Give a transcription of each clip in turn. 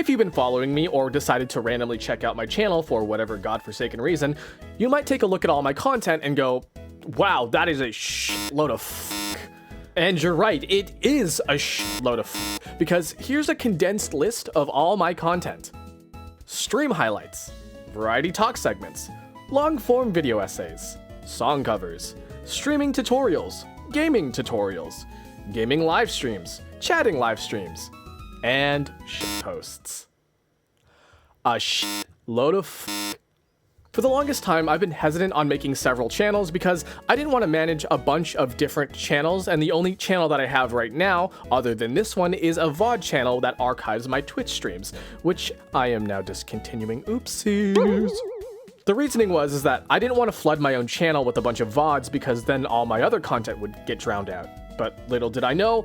If you've been following me or decided to randomly check out my channel for whatever godforsaken reason, you might take a look at all my content and go, wow, that is a shitload of f***. And you're right, it is a shitload of f***, because here's a condensed list of all my content. Stream highlights, variety talk segments, long-form video essays, song covers, streaming tutorials, gaming live streams, chatting live streams, and shit posts. A shitload of f***. For the longest time, I've been hesitant on making several channels because I didn't want to manage a bunch of different channels, and the only channel that I have right now, other than this one, is a VOD channel that archives my Twitch streams, which I am now discontinuing. Oopsies. The reasoning was that I didn't want to flood my own channel with a bunch of VODs because then all my other content would get drowned out. But little did I know,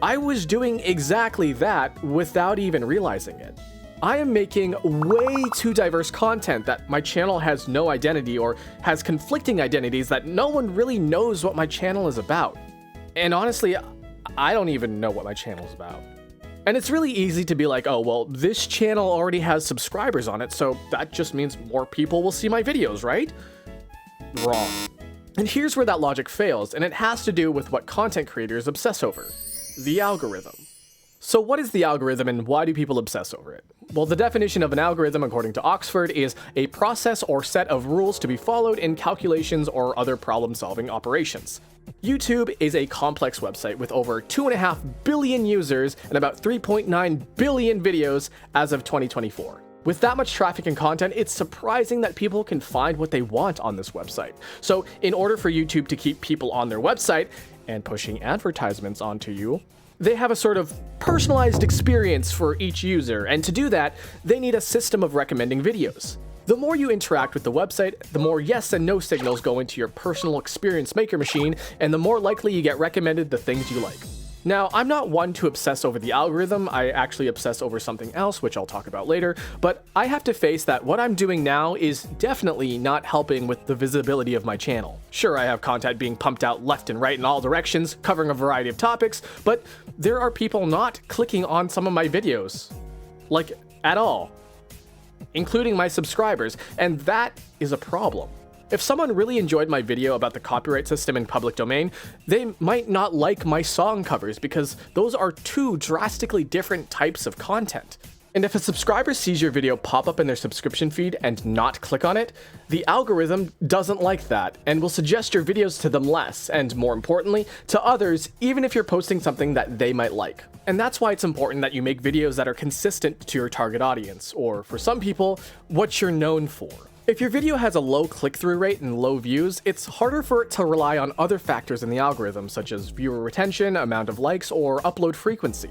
I was doing exactly that without even realizing it. I am making way too diverse content that my channel has no identity or has conflicting identities that no one really knows what my channel is about. And honestly, I don't even know what my channel is about. And it's really easy to be like, oh, well, this channel already has subscribers on it, so that just means more people will see my videos, right? Wrong. And here's where that logic fails, and it has to do with what content creators obsess over: the algorithm. So what is the algorithm and why do people obsess over it? Well, the definition of an algorithm, according to Oxford, is a process or set of rules to be followed in calculations or other problem-solving operations. YouTube is a complex website with over 2.5 billion users and about 3.9 billion videos as of 2024. With that much traffic and content, it's surprising that people can find what they want on this website. So in order for YouTube to keep people on their website and pushing advertisements onto you, they have a sort of personalized experience for each user, and to do that, they need a system of recommending videos. The more you interact with the website, the more yes and no signals go into your personal experience maker machine, and the more likely you get recommended the things you like. Now, I'm not one to obsess over the algorithm, I actually obsess over something else, which I'll talk about later, but I have to face that what I'm doing now is definitely not helping with the visibility of my channel. Sure, I have content being pumped out left and right in all directions, covering a variety of topics, but there are people not clicking on some of my videos. Like, at all. Including my subscribers, and that is a problem. If someone really enjoyed my video about the copyright system in public domain, they might not like my song covers because those are two drastically different types of content. And if a subscriber sees your video pop up in their subscription feed and not click on it, the algorithm doesn't like that and will suggest your videos to them less, and more importantly, to others, even if you're posting something that they might like. And that's why it's important that you make videos that are consistent to your target audience, or for some people, what you're known for. If your video has a low click-through rate and low views, it's harder for it to rely on other factors in the algorithm, such as viewer retention, amount of likes, or upload frequency.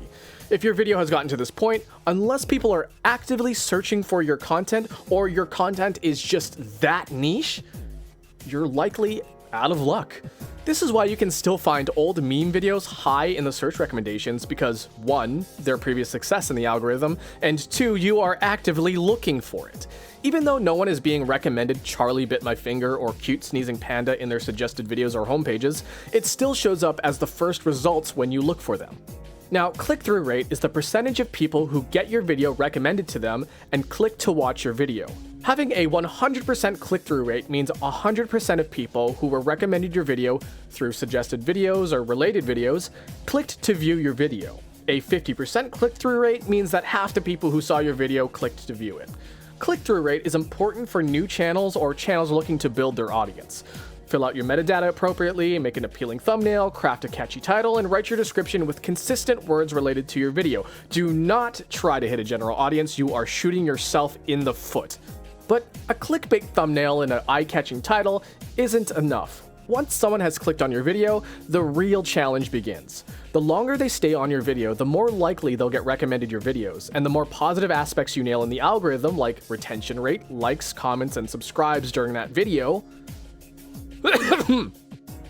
If your video has gotten to this point, unless people are actively searching for your content, or your content is just that niche, you're likely out of luck. This is why you can still find old meme videos high in the search recommendations because 1, their previous success in the algorithm, and 2, you are actively looking for it. Even though no one is being recommended Charlie Bit My Finger or Cute Sneezing Panda in their suggested videos or homepages, it still shows up as the first results when you look for them. Now, click-through rate is the percentage of people who get your video recommended to them and click to watch your video. Having a 100% click-through rate means 100% of people who were recommended your video through suggested videos or related videos clicked to view your video. A 50% click-through rate means that half the people who saw your video clicked to view it. Click-through rate is important for new channels or channels looking to build their audience. Fill out your metadata appropriately, make an appealing thumbnail, craft a catchy title, and write your description with consistent words related to your video. Do not try to hit a general audience, you are shooting yourself in the foot. But a clickbait thumbnail and an eye-catching title isn't enough. Once someone has clicked on your video, the real challenge begins. The longer they stay on your video, the more likely they'll get recommended your videos, and the more positive aspects you nail in the algorithm, like retention rate, likes, comments, and subscribes during that video,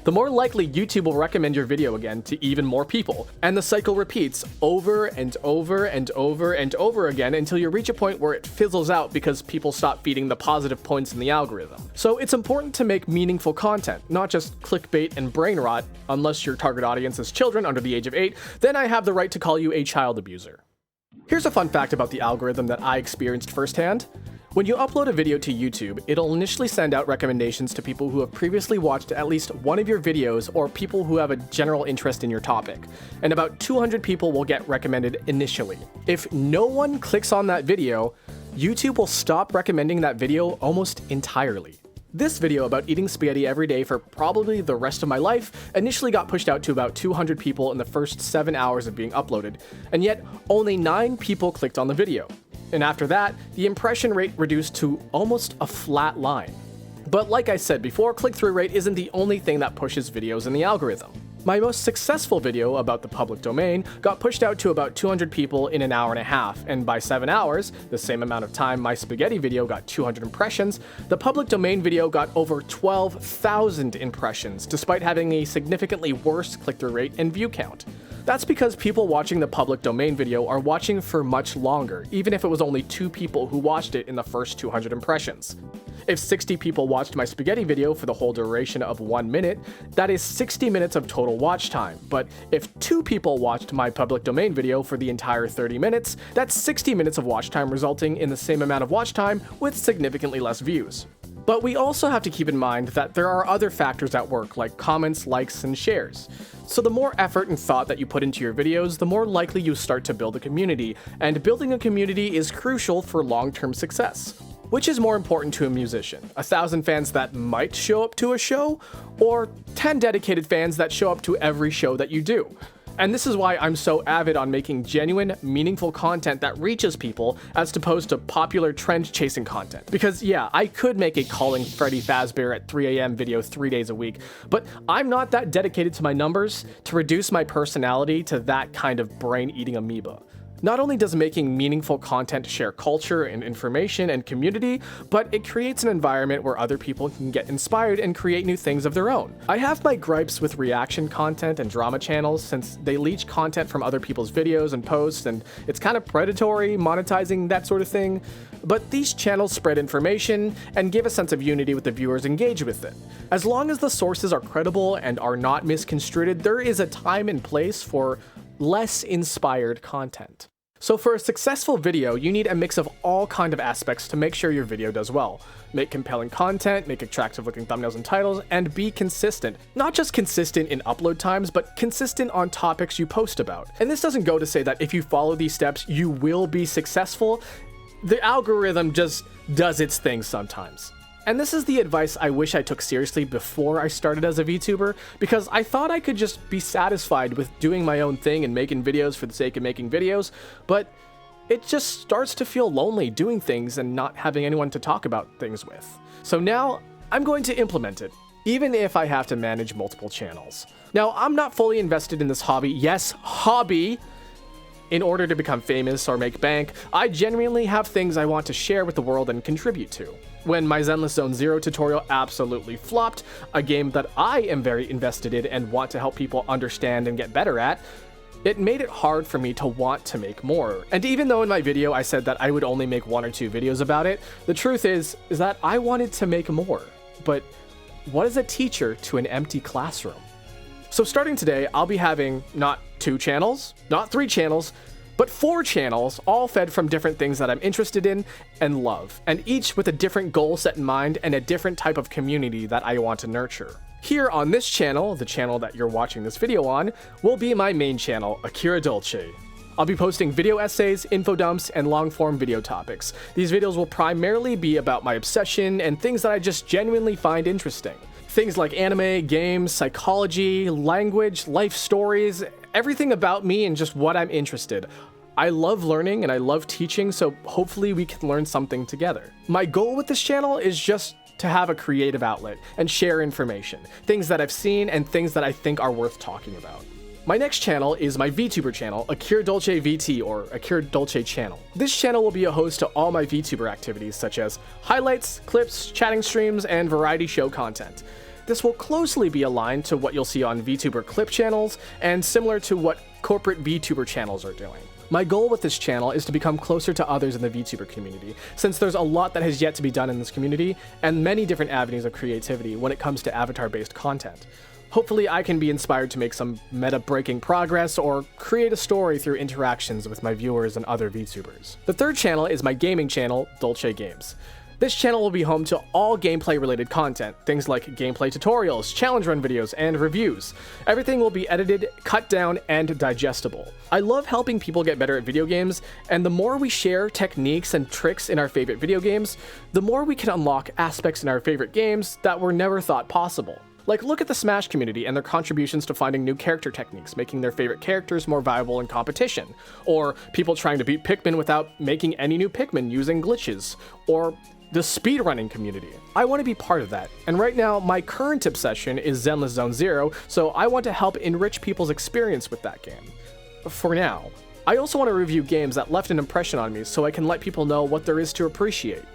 the more likely YouTube will recommend your video again to even more people. And the cycle repeats over and over and over and over again until you reach a point where it fizzles out because people stop feeding the positive points in the algorithm. So it's important to make meaningful content, not just clickbait and brain rot. Unless your target audience is children under the age of 8, then I have the right to call you a child abuser. Here's a fun fact about the algorithm that I experienced firsthand. When you upload a video to YouTube, it'll initially send out recommendations to people who have previously watched at least one of your videos or people who have a general interest in your topic, and about 200 people will get recommended initially. If no one clicks on that video, YouTube will stop recommending that video almost entirely. This video about eating spaghetti every day for probably the rest of my life initially got pushed out to about 200 people in the first 7 hours of being uploaded, and yet only 9 people clicked on the video. And after that, the impression rate reduced to almost a flat line. But like I said before, click-through rate isn't the only thing that pushes videos in the algorithm. My most successful video about the public domain got pushed out to about 200 people in an hour and a half, and by 7 hours, the same amount of time my spaghetti video got 200 impressions, the public domain video got over 12,000 impressions, despite having a significantly worse click-through rate and view count. That's because people watching the public domain video are watching for much longer, even if it was only 2 people who watched it in the first 200 impressions. If 60 people watched my spaghetti video for the whole duration of 1 minute, that is 60 minutes of total watch time. But if 2 people watched my public domain video for the entire 30 minutes, that's 60 minutes of watch time, resulting in the same amount of watch time with significantly less views. But we also have to keep in mind that there are other factors at work, like comments, likes, and shares. So the more effort and thought that you put into your videos, the more likely you start to build a community, and building a community is crucial for long-term success. Which is more important to a musician? 1,000 fans that might show up to a show, or 10 dedicated fans that show up to every show that you do? And this is why I'm so avid on making genuine, meaningful content that reaches people as opposed to popular trend-chasing content. Because yeah, I could make a Calling Freddy Fazbear at 3 a.m. video 3 days a week, but I'm not that dedicated to my numbers to reduce my personality to that kind of brain-eating amoeba. Not only does making meaningful content share culture and information and community, but it creates an environment where other people can get inspired and create new things of their own. I have my gripes with reaction content and drama channels since they leech content from other people's videos and posts, and it's kind of predatory, monetizing, that sort of thing. But these channels spread information and give a sense of unity with the viewers engaged with it. As long as the sources are credible and are not misconstrued, there is a time and place for less inspired content. So for a successful video, you need a mix of all kind of aspects to make sure your video does well. Make compelling content, make attractive looking thumbnails and titles, and be consistent. Not just consistent in upload times, but consistent on topics you post about. And this doesn't go to say that if you follow these steps, you will be successful. The algorithm just does its thing sometimes. And this is the advice I wish I took seriously before I started as a VTuber, because I thought I could just be satisfied with doing my own thing and making videos for the sake of making videos, but it just starts to feel lonely doing things and not having anyone to talk about things with. So now, I'm going to implement it, even if I have to manage multiple channels. Now, I'm not fully invested in this hobby. Yes, hobby! In order to become famous or make bank, I genuinely have things I want to share with the world and contribute to. When my Zenless Zone Zero tutorial absolutely flopped, a game that I am very invested in and want to help people understand and get better at, it made it hard for me to want to make more. And even though in my video I said that I would only make 1 or 2 videos about it, the truth is that I wanted to make more. But what is a teacher to an empty classroom? So starting today, I'll be having not 2 channels, not 3 channels, but 4 channels, all fed from different things that I'm interested in and love, and each with a different goal set in mind and a different type of community that I want to nurture. Here on this channel, the channel that you're watching this video on, will be my main channel, Akira Dolce. I'll be posting video essays, info dumps, and long-form video topics. These videos will primarily be about my obsession and things that I just genuinely find interesting. Things like anime, games, psychology, language, life stories, everything about me and just what I'm interested. I love learning and I love teaching, so hopefully we can learn something together. My goal with this channel is just to have a creative outlet and share information, things that I've seen and things that I think are worth talking about. My next channel is my VTuber channel, Akira Dolce VT, or Akira Dolce channel. This channel will be a host to all my VTuber activities such as highlights, clips, chatting streams, and variety show content. This will closely be aligned to what you'll see on VTuber clip channels and similar to what corporate VTuber channels are doing. My goal with this channel is to become closer to others in the VTuber community, since there's a lot that has yet to be done in this community and many different avenues of creativity when it comes to avatar-based content. Hopefully I can be inspired to make some meta-breaking progress or create a story through interactions with my viewers and other VTubers. The third channel is my gaming channel, Dolce Games. This channel will be home to all gameplay-related content, things like gameplay tutorials, challenge run videos, and reviews. Everything will be edited, cut down, and digestible. I love helping people get better at video games, and the more we share techniques and tricks in our favorite video games, the more we can unlock aspects in our favorite games that were never thought possible. Like, look at the Smash community and their contributions to finding new character techniques, making their favorite characters more viable in competition, or people trying to beat Pikmin without making any new Pikmin using glitches, or the speedrunning community. I want to be part of that, and right now my current obsession is Zenless Zone Zero, so I want to help enrich people's experience with that game. For now. I also want to review games that left an impression on me so I can let people know what there is to appreciate.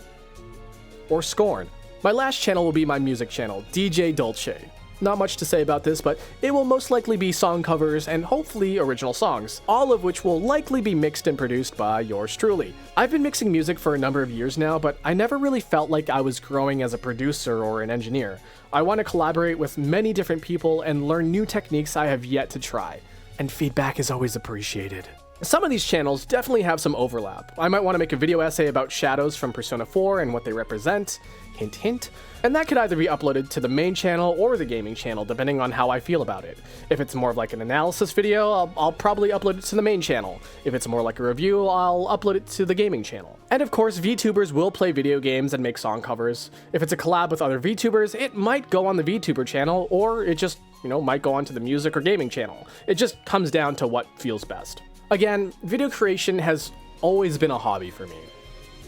Or scorn. My last channel will be my music channel, DJ Dolce. Not much to say about this, but it will most likely be song covers and hopefully original songs, all of which will likely be mixed and produced by yours truly. I've been mixing music for a number of years now, but I never really felt like I was growing as a producer or an engineer. I want to collaborate with many different people and learn new techniques I have yet to try, and feedback is always appreciated. Some of these channels definitely have some overlap. I might want to make a video essay about shadows from Persona 4 and what they represent, hint hint, and that could either be uploaded to the main channel or the gaming channel depending on how I feel about it. If it's more of like an analysis video, I'll probably upload it to the main channel. If it's more like a review, I'll upload it to the gaming channel. And of course, VTubers will play video games and make song covers. If it's a collab with other VTubers, it might go on the VTuber channel, or it just, might go onto the music or gaming channel. It just comes down to what feels best. Again, video creation has always been a hobby for me.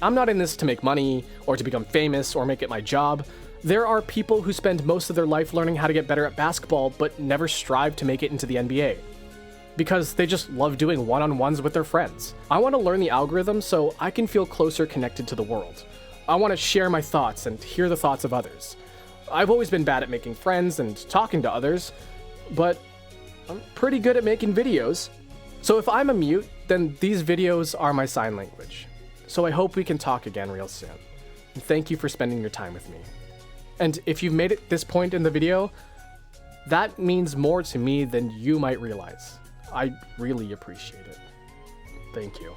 I'm not in this to make money, or to become famous, or make it my job. There are people who spend most of their life learning how to get better at basketball, but never strive to make it into the NBA. Because they just love doing one-on-ones with their friends. I want to learn the algorithm so I can feel closer connected to the world. I want to share my thoughts and hear the thoughts of others. I've always been bad at making friends and talking to others, but I'm pretty good at making videos. So if I'm a mute, then these videos are my sign language. So I hope we can talk again real soon. And thank you for spending your time with me. And if you've made it this point in the video, that means more to me than you might realize. I really appreciate it. Thank you.